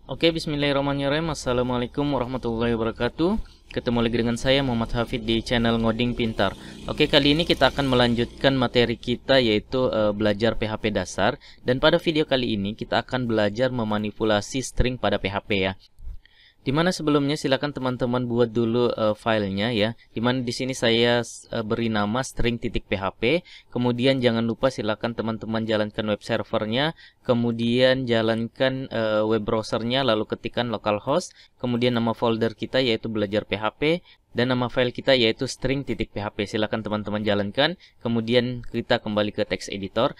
Oke, bismillahirrahmanirrahim. Assalamualaikum warahmatullahi wabarakatuh. Ketemu lagi dengan saya Muhammad Hafid di channel Ngoding Pintar. Oke, kali ini kita akan melanjutkan materi kita, yaitu belajar PHP dasar. Dan pada video kali ini kita akan belajar memanipulasi string pada PHP ya. Dimana sebelumnya silakan teman-teman buat dulu filenya ya. Dimana di sini saya beri nama string.php. Kemudian jangan lupa silakan teman-teman jalankan web servernya. Kemudian jalankan web browsernya, lalu ketikkan localhost. Kemudian nama folder kita yaitu belajar PHP. Dan nama file kita yaitu string.php. Silakan teman-teman jalankan. Kemudian kita kembali ke text editor.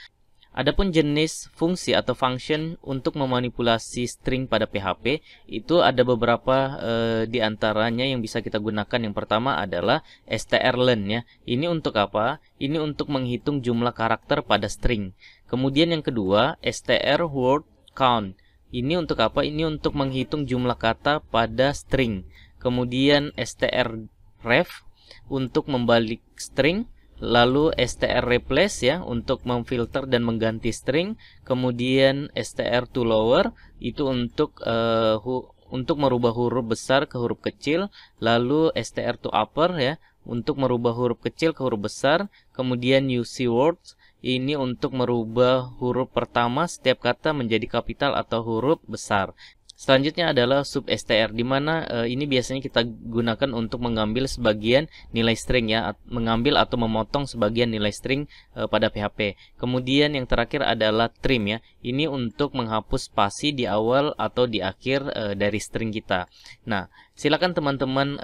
Adapun jenis fungsi atau function untuk memanipulasi string pada PHP itu ada beberapa di antaranya yang bisa kita gunakan. Yang pertama adalah strlen ya. Ini untuk apa? Ini untuk menghitung jumlah karakter pada string. Kemudian yang kedua, str word count. Ini untuk apa? Ini untuk menghitung jumlah kata pada string. Kemudian strref untuk membalik string. Lalu strreplace ya untuk memfilter dan mengganti string. Kemudian str2lower itu untuk merubah huruf besar ke huruf kecil. Lalu str2upper ya untuk merubah huruf kecil ke huruf besar. Kemudian ucwords ini untuk merubah huruf pertama setiap kata menjadi kapital atau huruf besar. Selanjutnya adalah substr, di mana ini biasanya kita gunakan untuk mengambil sebagian nilai string ya, mengambil atau memotong sebagian nilai string pada PHP. Kemudian yang terakhir adalah trim ya. Ini untuk menghapus spasi di awal atau di akhir dari string kita. Nah, silakan teman-teman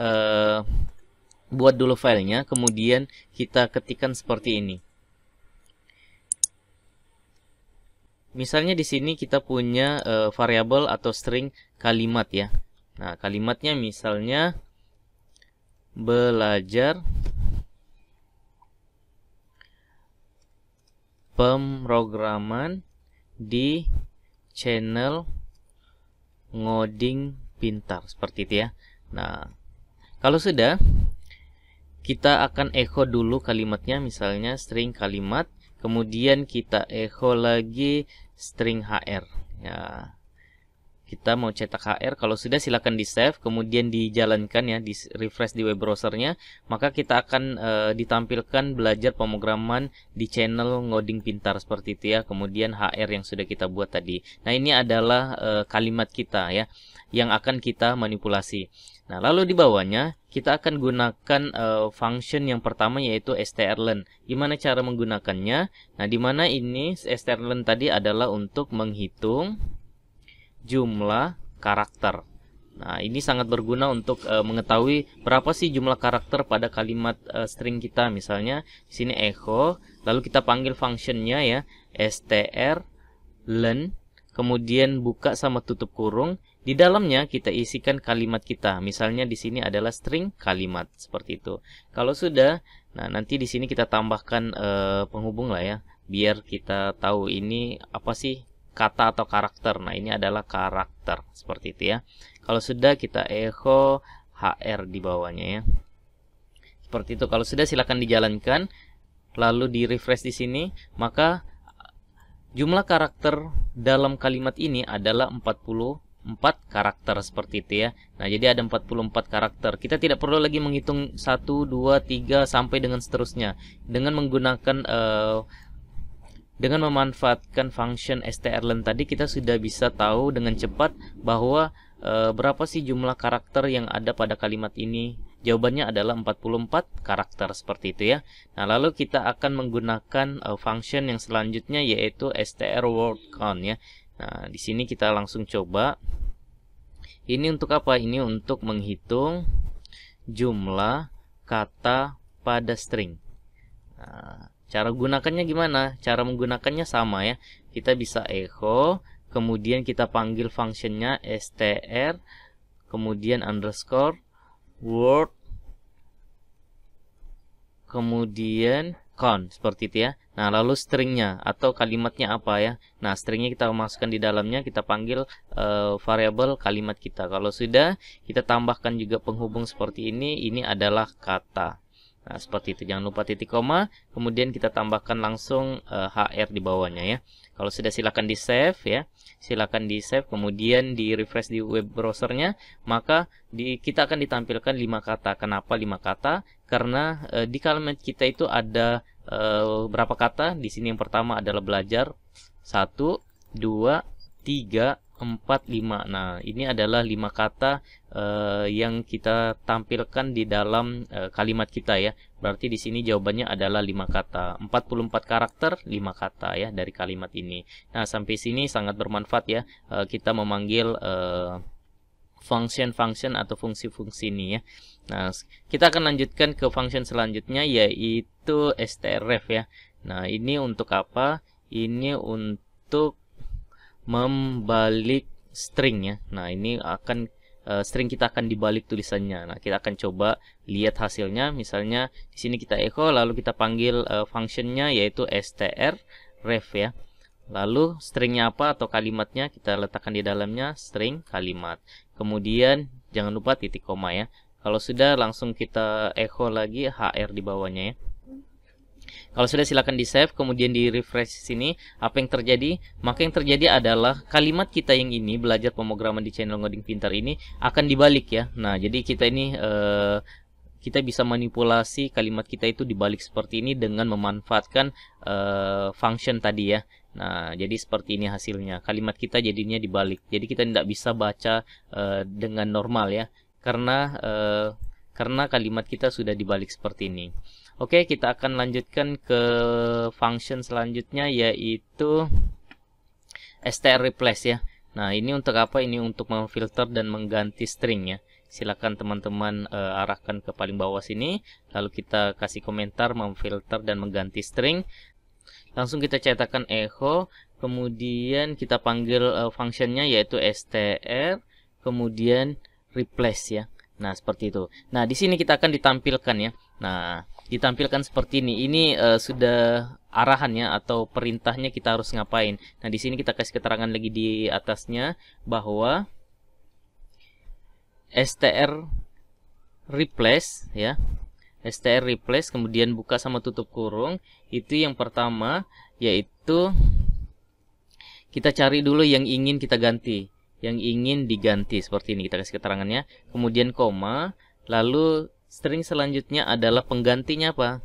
buat dulu filenya, kemudian kita ketikkan seperti ini. Misalnya di sini kita punya variabel atau string kalimat ya. Nah, kalimatnya misalnya belajar pemrograman di channel Ngoding Pintar, seperti itu ya. Nah, kalau sudah, kita akan echo dulu kalimatnya, misalnya string kalimat. Kemudian kita echo lagi string hr ya. Kita mau cetak hr. Kalau sudah silakan di save, kemudian dijalankan ya, di refresh di web browsernya. Maka kita akan ditampilkan belajar pemrograman di channel Ngoding Pintar, seperti itu ya. Kemudian hr yang sudah kita buat tadi. Nah, ini adalah kalimat kita ya yang akan kita manipulasi. Nah, lalu di bawahnya kita akan gunakan function yang pertama yaitu strlen. Gimana cara menggunakannya? Nah, di mana ini strlen tadi adalah untuk menghitung jumlah karakter. Nah, ini sangat berguna untuk mengetahui berapa sih jumlah karakter pada kalimat string kita. Misalnya di sini echo, lalu kita panggil functionnya ya, strlen, kemudian buka sama tutup kurung. Di dalamnya kita isikan kalimat kita. Misalnya di sini adalah string kalimat, seperti itu. Kalau sudah, nah nanti di sini kita tambahkan penghubung lah ya, biar kita tahu ini apa sih kata atau karakter. Nah, ini adalah karakter, seperti itu ya. Kalau sudah, kita echo hr di bawahnya ya. Seperti itu. Kalau sudah, silakan dijalankan. Lalu di refresh di sini, maka jumlah karakter dalam kalimat ini adalah 44 karakter, seperti itu ya. Nah, jadi ada 44 karakter. Kita tidak perlu lagi menghitung 1, 2, 3 sampai dengan seterusnya. Dengan menggunakan dengan memanfaatkan function strlen tadi, kita sudah bisa tahu dengan cepat bahwa berapa sih jumlah karakter yang ada pada kalimat ini. Jawabannya adalah 44 karakter, seperti itu ya. Nah, lalu kita akan menggunakan function yang selanjutnya yaitu strwordCount ya. Nah, di sini kita langsung coba. Ini untuk apa? Ini untuk menghitung jumlah kata pada string. Nah, cara gunakannya gimana? Cara menggunakannya sama ya. Kita bisa echo, kemudian kita panggil functionnya str, kemudian underscore word, kemudian count, seperti itu ya. Nah, lalu stringnya atau kalimatnya apa ya? Nah, stringnya kita masukkan di dalamnya, kita panggil variabel kalimat kita. Kalau sudah, kita tambahkan juga penghubung seperti ini. Ini adalah kata. Nah, seperti itu. Jangan lupa titik koma, kemudian kita tambahkan langsung HR di bawahnya ya. Kalau sudah, silakan di save ya. Silakan di save, kemudian di refresh di web browsernya, maka kita akan ditampilkan 5 kata. Kenapa 5 kata? Karena di kalimat kita itu ada berapa kata? Di sini yang pertama adalah belajar. 1, 2, 3, 4, 5. Nah, ini adalah 5 kata yang kita tampilkan di dalam kalimat kita ya. Berarti di sini jawabannya adalah 5 kata. 44 karakter, 5 kata ya dari kalimat ini. Nah, sampai sini sangat bermanfaat ya. Kita memanggil function atau fungsi-fungsi ini ya. Nah, kita akan lanjutkan ke function selanjutnya, yaitu strref ya. Nah, ini untuk apa? Ini untuk membalik string ya. Nah, ini akan string kita akan dibalik tulisannya. Nah, kita akan coba lihat hasilnya. Misalnya di sini kita echo, lalu kita panggil functionnya yaitu strref ya. Lalu stringnya apa atau kalimatnya kita letakkan di dalamnya, string kalimat. Kemudian jangan lupa titik koma ya. Kalau sudah, langsung kita echo lagi HR di bawahnya ya. Kalau sudah, silakan di save, kemudian di refresh sini. Apa yang terjadi? Maka yang terjadi adalah kalimat kita yang ini, belajar pemrograman di channel Ngoding Pintar ini, akan dibalik ya. Nah, jadi kita ini kita bisa manipulasi kalimat kita itu dibalik seperti ini dengan memanfaatkan function tadi ya. Nah, jadi seperti ini hasilnya. Kalimat kita jadinya dibalik. Jadi kita tidak bisa baca dengan normal ya. Karena kalimat kita sudah dibalik seperti ini. Oke, kita akan lanjutkan ke function selanjutnya, yaitu strreplace ya. Nah, ini untuk apa? Ini untuk memfilter dan mengganti string ya. Silakan teman-teman arahkan ke paling bawah sini, lalu kita kasih komentar memfilter dan mengganti string. Langsung kita cetakkan echo, kemudian kita panggil functionnya yaitu str, kemudian replace ya. Nah, seperti itu. Nah, di sini kita akan ditampilkan ya. Nah, ditampilkan seperti ini. Ini sudah arahannya atau perintahnya kita harus ngapain. Nah, di sini kita kasih keterangan lagi di atasnya bahwa str replace ya. str replace, kemudian buka sama tutup kurung. Itu yang pertama, yaitu kita cari dulu yang ingin kita ganti. Yang ingin diganti seperti ini, kita kasih keterangannya, kemudian koma, lalu string selanjutnya adalah penggantinya apa.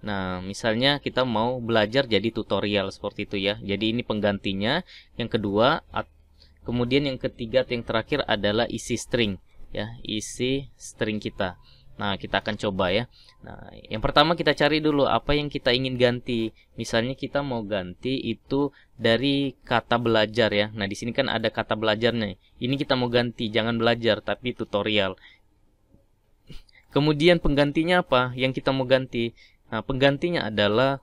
Nah, misalnya kita mau belajar jadi tutorial seperti itu ya, jadi ini penggantinya. Yang kedua, kemudian yang ketiga atau yang terakhir adalah isi string ya, isi string kita. Nah, kita akan coba ya. Nah, yang pertama kita cari dulu apa yang kita ingin ganti. Misalnya kita mau ganti itu dari kata belajar ya. Nah, di sini kan ada kata belajar nih. Ini kita mau ganti, jangan belajar tapi tutorial. Kemudian penggantinya apa yang kita mau ganti? Nah, penggantinya adalah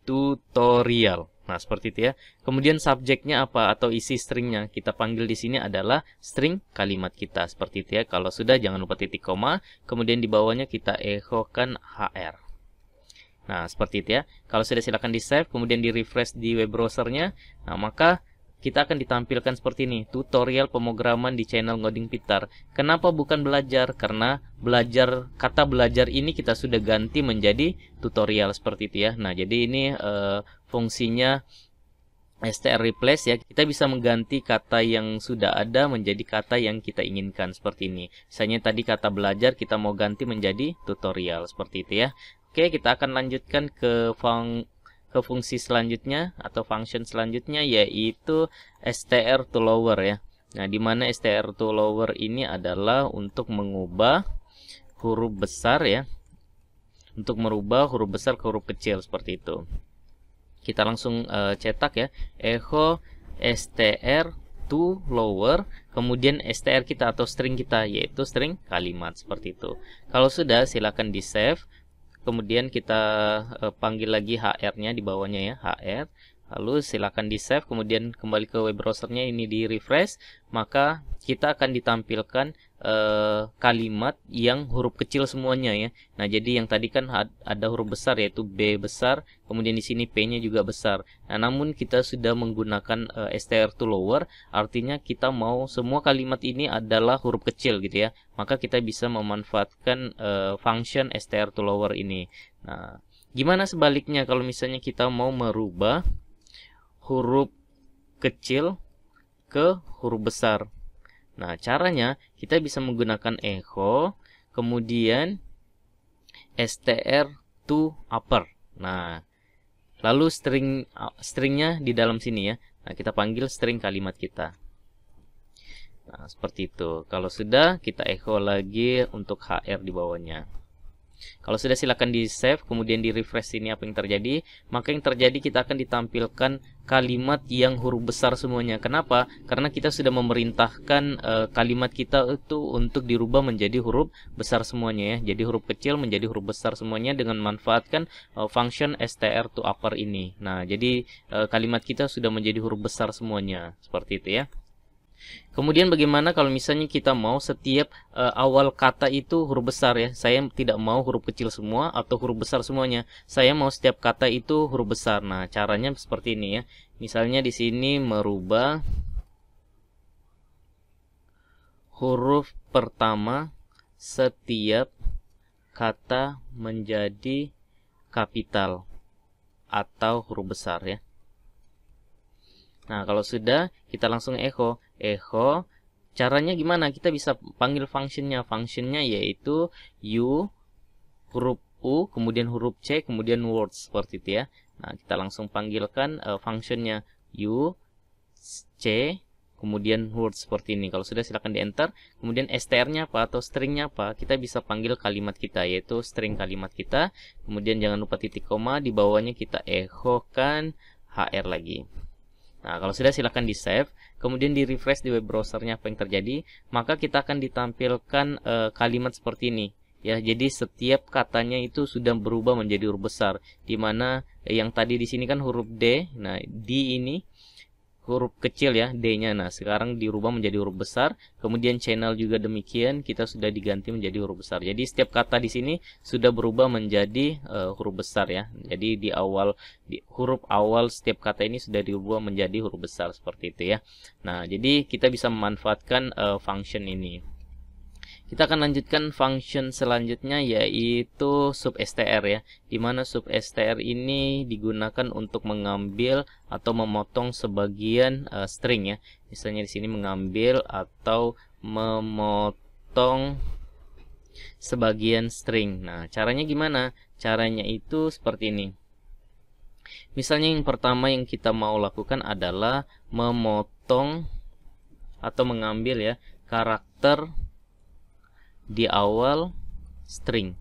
tutorial. Nah, seperti itu ya. Kemudian subjeknya apa atau isi stringnya kita panggil di sini adalah string kalimat kita. Seperti itu ya. Kalau sudah, jangan lupa titik koma. Kemudian di bawahnya kita echokan HR. Nah, seperti itu ya. Kalau sudah, silakan di save, kemudian di refresh di web browsernya. Nah, maka kita akan ditampilkan seperti ini, tutorial pemrograman di channel Ngoding Pintar. Kenapa bukan belajar? Karena belajar, kata belajar ini kita sudah ganti menjadi tutorial seperti itu ya. Nah, jadi ini fungsinya str replace ya. Kita bisa mengganti kata yang sudah ada menjadi kata yang kita inginkan seperti ini. Misalnya tadi kata belajar kita mau ganti menjadi tutorial seperti itu ya. Oke, kita akan lanjutkan ke fungsi selanjutnya atau function selanjutnya, yaitu str to lower ya. Nah, di mana str to lower ini adalah untuk mengubah huruf besar ya, untuk merubah huruf besar ke huruf kecil seperti itu. Kita langsung cetak ya, echo str to lower, kemudian str kita atau string kita yaitu string kalimat seperti itu. Kalau sudah, silakan di save. Kemudian kita panggil lagi HR-nya di bawahnya ya, HR. Lalu silakan di save, kemudian kembali ke web browsernya, ini di refresh, maka kita akan ditampilkan kalimat yang huruf kecil semuanya ya. Nah, jadi yang tadi kan ada huruf besar yaitu B besar, kemudian di sini P-nya juga besar. Nah, namun kita sudah menggunakan str to lower, artinya kita mau semua kalimat ini adalah huruf kecil gitu ya. Maka kita bisa memanfaatkan function str to lower ini. Nah, gimana sebaliknya kalau misalnya kita mau merubah huruf kecil ke huruf besar? Nah, caranya kita bisa menggunakan echo, kemudian str to upper. Nah, lalu stringnya di dalam sini ya. Nah, kita panggil string kalimat kita. Nah, seperti itu. Kalau sudah, kita echo lagi untuk HR di bawahnya. Kalau sudah, silakan di save, kemudian di refresh ini apa yang terjadi. Maka yang terjadi, kita akan ditampilkan kalimat yang huruf besar semuanya. Kenapa? Karena kita sudah memerintahkan kalimat kita itu untuk dirubah menjadi huruf besar semuanya ya. Jadi huruf kecil menjadi huruf besar semuanya dengan memanfaatkan function str to upper ini. Nah, jadi kalimat kita sudah menjadi huruf besar semuanya. Seperti itu ya. Kemudian bagaimana kalau misalnya kita mau setiap awal kata itu huruf besar ya. Saya tidak mau huruf kecil semua atau huruf besar semuanya. Saya mau setiap kata itu huruf besar. Nah, caranya seperti ini ya. Misalnya di sini merubah huruf pertama setiap kata menjadi kapital atau huruf besar ya. Nah, kalau sudah, kita langsung echo. Echo, caranya gimana? Kita bisa panggil functionnya. Functionnya yaitu U, huruf U, kemudian huruf C, kemudian words, seperti itu ya. Nah, kita langsung panggilkan functionnya U, C, kemudian words, seperti ini. Kalau sudah, silakan di enter. Kemudian str-nya apa atau string-nya apa? Kita bisa panggil kalimat kita, yaitu string kalimat kita. Kemudian jangan lupa titik koma, di bawahnya kita echo-kan HR lagi. Nah, kalau sudah, silakan di save, kemudian di refresh di web browsernya apa yang terjadi, maka kita akan ditampilkan kalimat seperti ini. Ya, jadi setiap katanya itu sudah berubah menjadi huruf besar, di mana yang tadi di sini kan huruf D. Nah, D ini huruf kecil ya, D-nya. Nah, sekarang dirubah menjadi huruf besar. Kemudian channel juga demikian, kita sudah diganti menjadi huruf besar. Jadi setiap kata di sini sudah berubah menjadi huruf besar ya. Jadi di huruf awal setiap kata ini sudah dirubah menjadi huruf besar, seperti itu ya. Nah, jadi kita bisa memanfaatkan function ini. Kita akan lanjutkan function selanjutnya, yaitu substr ya, dimana substr ini digunakan untuk mengambil atau memotong sebagian string ya. Misalnya di sini mengambil atau memotong sebagian string. Nah, caranya gimana? Caranya itu seperti ini. Misalnya yang pertama yang kita mau lakukan adalah memotong atau mengambil ya karakter di awal string.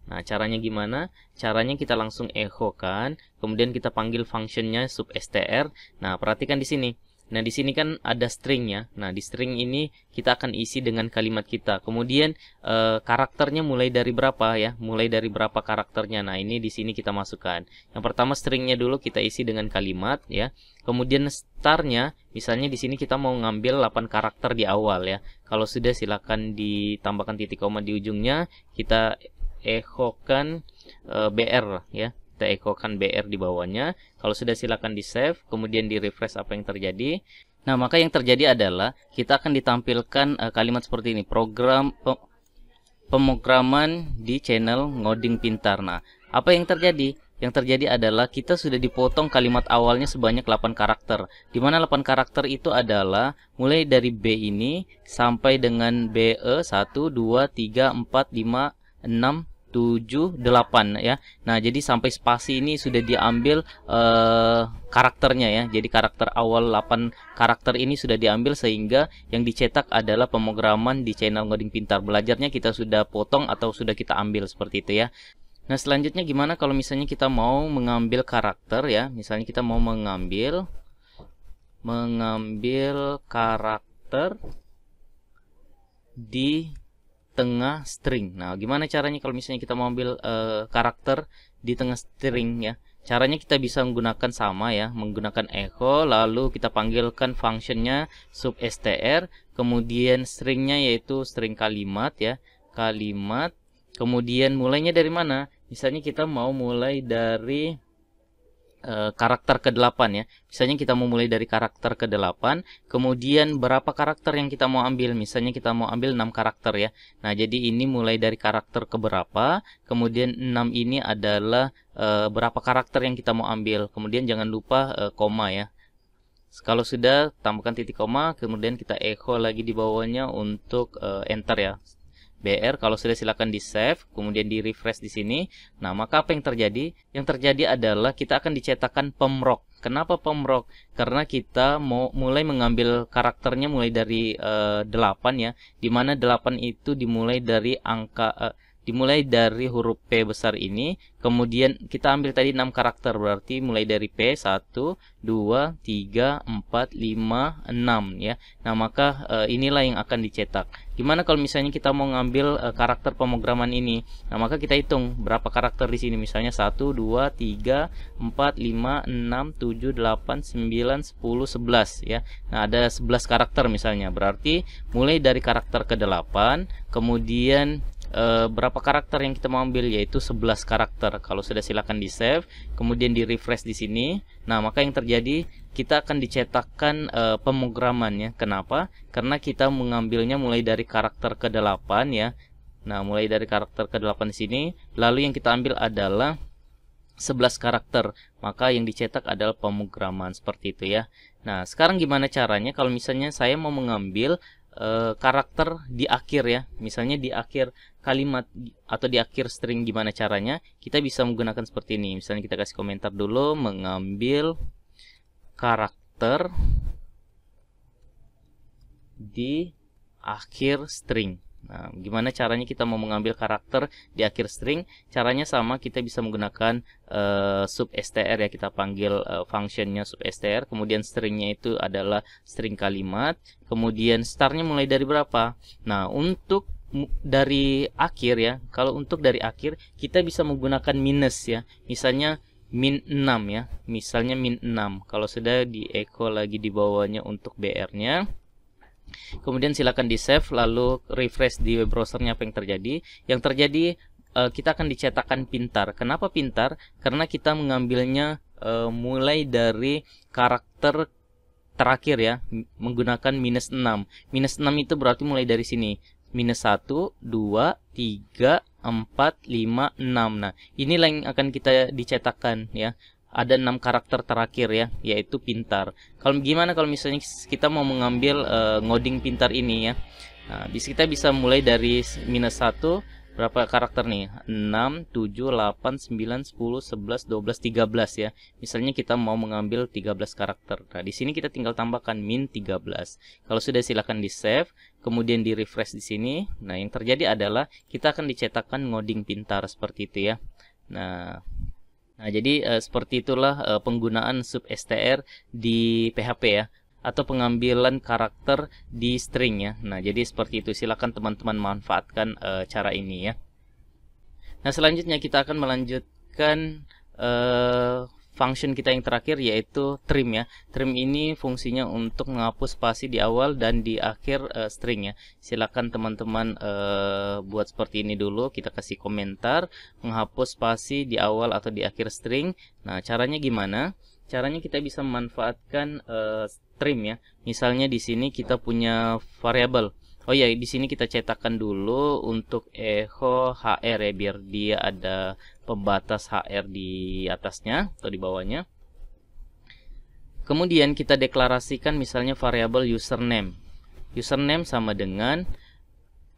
Nah, caranya gimana? Caranya kita langsung echo kan, kemudian kita panggil functionnya substr. Nah, perhatikan di sini. Nah, di sini kan ada stringnya. Nah, di string ini kita akan isi dengan kalimat kita. Kemudian karakternya mulai dari berapa ya? Mulai dari berapa karakternya? Nah, ini di sini kita masukkan. Yang pertama stringnya dulu kita isi dengan kalimat ya. Kemudian starnya, misalnya di sini kita mau ngambil 8 karakter di awal ya. Kalau sudah, silakan ditambahkan titik koma di ujungnya. Kita echo-kan BR ya. Kita echo-kan BR di bawahnya. Kalau sudah, silakan di save, kemudian di refresh apa yang terjadi. Nah, maka yang terjadi adalah kita akan ditampilkan kalimat seperti ini, pemrograman di channel Ngoding Pintar. Nah, apa yang terjadi? Yang terjadi adalah kita sudah dipotong kalimat awalnya sebanyak 8 karakter. Di mana 8 karakter itu adalah mulai dari B ini sampai dengan BE 1, 2, 3, 4, 5, 6, 7, 8 ya. Nah, jadi sampai spasi ini sudah diambil karakternya ya. Jadi karakter awal 8 karakter ini sudah diambil, sehingga yang dicetak adalah pemrograman di channel Ngoding Pintar. Belajarnya kita sudah potong atau sudah kita ambil, seperti itu ya. Nah, selanjutnya gimana kalau misalnya kita mau mengambil karakter ya. Misalnya kita mau mengambil karakter di tengah string. Nah, gimana caranya kalau misalnya kita mau ambil karakter di tengah string ya? Caranya kita bisa menggunakan sama ya, menggunakan echo, lalu kita panggilkan functionnya substr, kemudian stringnya yaitu string kalimat ya, kalimat. Kemudian mulainya dari mana? Misalnya kita mau mulai dari karakter ke-8 ya. Misalnya kita mau mulai dari karakter ke-8, kemudian berapa karakter yang kita mau ambil? Misalnya kita mau ambil 6 karakter ya. Nah, jadi ini mulai dari karakter ke berapa, kemudian 6 ini adalah berapa karakter yang kita mau ambil. Kemudian jangan lupa koma ya. Kalau sudah, tambahkan titik koma, kemudian kita echo lagi di bawahnya untuk enter ya. BR, kalau sudah silakan di save, kemudian di refresh di sini. Nah, maka apa yang terjadi? Yang terjadi adalah kita akan dicetakkan pemrok. Kenapa pemrok? Karena kita mau mulai mengambil karakternya mulai dari 8 ya, dimana 8 itu dimulai dari angka dimulai dari huruf P besar ini, kemudian kita ambil tadi 6 karakter, berarti mulai dari P 1, 2, 3, 4, 5, 6 ya. Nah, maka inilah yang akan dicetak. Gimana kalau misalnya kita mau ngambil karakter pemrograman ini? Nah, maka kita hitung berapa karakter di sini. Misalnya 1, 2, 3, 4, 5, 6, 7, 8, 9, 10, 11 ya. Nah, ada 11 karakter misalnya. Berarti mulai dari karakter ke-8, kemudian berapa karakter yang kita mau ambil, yaitu 11 karakter. Kalau sudah silakan di save, kemudian di refresh di sini. Nah, maka yang terjadi kita akan dicetakkan pemrogramannya. Kenapa? Karena kita mengambilnya mulai dari karakter ke-8 ya. Nah, mulai dari karakter ke-8 di sini, lalu yang kita ambil adalah 11 karakter. Maka yang dicetak adalah pemrograman seperti itu ya. Nah, sekarang gimana caranya kalau misalnya saya mau mengambil karakter di akhir ya, misalnya di akhir kalimat atau di akhir string, gimana caranya? Kita bisa menggunakan seperti ini. Misalnya kita kasih komentar dulu, mengambil karakter di akhir string. Nah, gimana caranya kita mau mengambil karakter di akhir string? Caranya sama, kita bisa menggunakan substr ya, kita panggil functionnya substr, kemudian stringnya itu adalah string kalimat, kemudian startnya mulai dari berapa? Nah, untuk dari akhir ya, kalau untuk dari akhir kita bisa menggunakan minus ya, misalnya min 6 ya, misalnya min 6. Kalau sudah di echo lagi di bawahnya untuk BR-nya, kemudian silakan di save, lalu refresh di web browsernya. Apa yang terjadi? Yang terjadi kita akan dicetakkan pintar. Kenapa pintar? Karena kita mengambilnya mulai dari karakter terakhir ya, menggunakan minus 6. Minus 6 itu berarti mulai dari sini. Minus 1, 2, 3, 4, 5, 6. Nah, inilah yang akan kita dicetakkan ya. Ada 6 karakter terakhir ya, yaitu pintar. Kalau gimana kalau misalnya kita mau mengambil ngoding pintar ini ya. Nah, kita bisa mulai dari minus 1, berapa karakter nih? 6, 7, 8, 9, 10, 11, 12, 13 ya. Misalnya kita mau mengambil 13 karakter. Nah, di sini kita tinggal tambahkan min 13. Kalau sudah silakan di save, kemudian di refresh di sini. Nah, yang terjadi adalah kita akan dicetakkan ngoding pintar seperti itu ya. Nah, jadi seperti itulah penggunaan substr di PHP ya, atau pengambilan karakter di string ya. Nah, jadi seperti itu. Silakan teman-teman manfaatkan cara ini ya. Nah, selanjutnya kita akan melanjutkan function kita yang terakhir, yaitu trim ya. Trim ini fungsinya untuk menghapus spasi di awal dan di akhir string ya. Silakan teman-teman buat seperti ini dulu. Kita kasih komentar, menghapus spasi di awal atau di akhir string. Nah, caranya gimana? Caranya kita bisa memanfaatkan trim ya. Misalnya di sini kita punya variabel. Oh ya, di sini kita cetakkan dulu untuk echo HR ya, biar dia ada pembatas HR di atasnya atau di bawahnya. Kemudian kita deklarasikan misalnya variabel username. Username sama dengan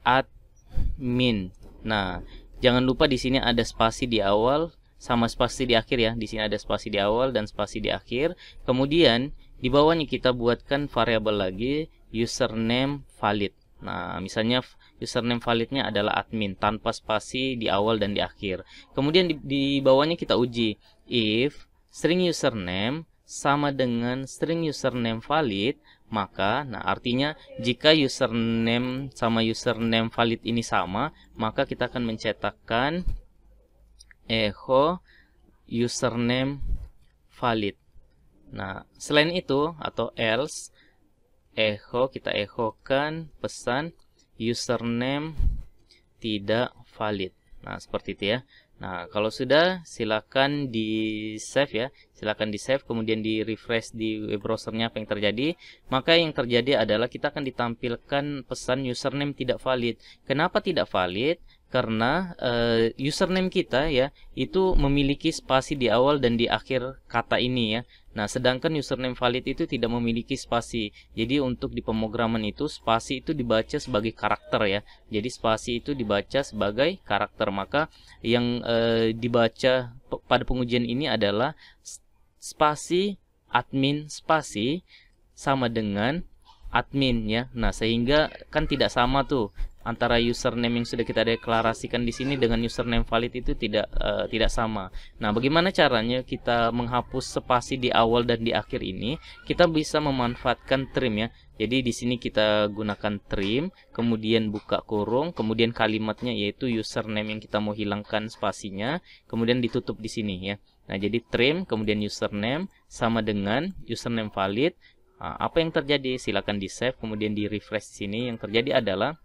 admin. Nah, jangan lupa di sini ada spasi di awal sama spasi di akhir ya. Di sini ada spasi di awal dan spasi di akhir. Kemudian di bawahnya kita buatkan variabel lagi username valid. Nah, misalnya username validnya adalah admin tanpa spasi di awal dan di akhir. Kemudian di bawahnya kita uji if string username sama dengan string username valid, maka artinya jika username sama username valid ini sama, maka kita akan mencetakkan echo username valid. Nah, selain itu atau else echo, kita echokan pesan username tidak valid. Nah, seperti itu ya. Nah, kalau sudah silakan di save ya. Silakan di save kemudian di refresh di web browsernya apa yang terjadi. Maka yang terjadi adalah kita akan ditampilkan pesan username tidak valid. Kenapa tidak valid? Karena username kita ya itu memiliki spasi di awal dan di akhir kata ini ya. Nah, sedangkan username valid itu tidak memiliki spasi. Jadi untuk di pemrograman itu spasi itu dibaca sebagai karakter ya. Jadi spasi itu dibaca sebagai karakter. Maka yang dibaca pada pengujian ini adalah spasi admin spasi sama dengan admin ya. Nah, sehingga kan tidak sama tuh antara username yang sudah kita deklarasikan di sini dengan username valid itu tidak sama. Nah, bagaimana caranya kita menghapus spasi di awal dan di akhir ini? Kita bisa memanfaatkan trim ya. Jadi di sini kita gunakan trim, kemudian buka kurung, kemudian kalimatnya yaitu username yang kita mau hilangkan spasinya, kemudian ditutup di sini ya. Nah, jadi trim kemudian username sama dengan username valid. Nah, apa yang terjadi? Silakan di save kemudian di refresh di sini. Yang terjadi adalah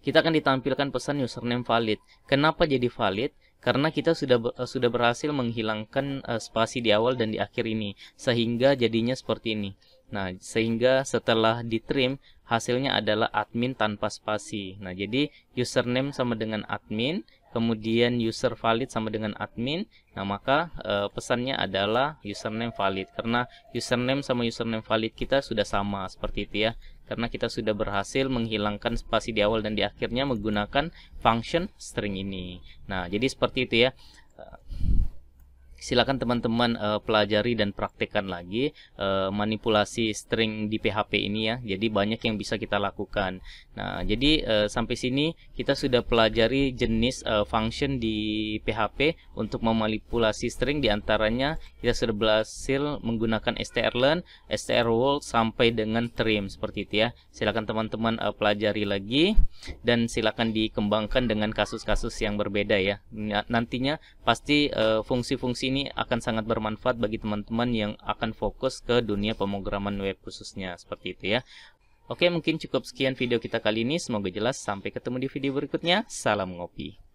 kita akan ditampilkan pesan username valid. Kenapa jadi valid? Karena kita sudah berhasil menghilangkan spasi di awal dan di akhir ini, sehingga jadinya seperti ini. Nah, sehingga setelah di trim hasilnya adalah admin tanpa spasi. Nah, jadi username sama dengan admin, kemudian user valid sama dengan admin. Nah, maka pesannya adalah username valid karena username sama username valid kita sudah sama seperti itu ya. Karena kita sudah berhasil menghilangkan spasi di awal dan di akhirnya menggunakan function string ini. Nah, jadi seperti itu ya. Silakan teman-teman pelajari dan praktekkan lagi manipulasi string di PHP ini ya. Jadi banyak yang bisa kita lakukan. Nah, jadi sampai sini kita sudah pelajari jenis function di PHP untuk memanipulasi string. Di antaranya kita sudah berhasil menggunakan strlen, strword sampai dengan trim seperti itu ya. Silakan teman-teman pelajari lagi dan silakan dikembangkan dengan kasus-kasus yang berbeda ya. Nantinya pasti fungsi-fungsi ini akan sangat bermanfaat bagi teman-teman yang akan fokus ke dunia pemrograman web khususnya seperti itu ya. Oke, mungkin cukup sekian video kita kali ini. Semoga jelas. Sampai ketemu di video berikutnya. Salam ngopi.